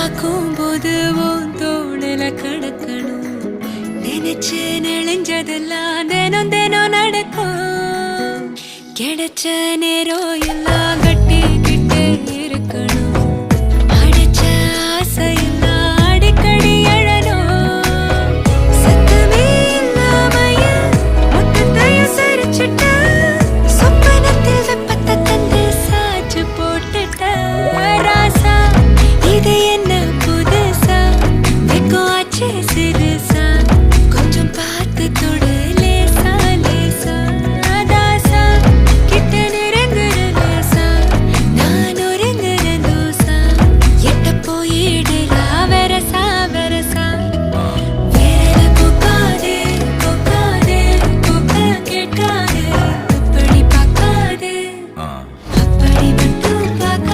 பார்க்கும்போது உன் தோளில கிடக்கணும் நினைச்சு நெளிஞ்சதெல்லாம் தினம் தினம் நடக்கும் கிடைச்ச நேரம் எல்லாம் கட்டி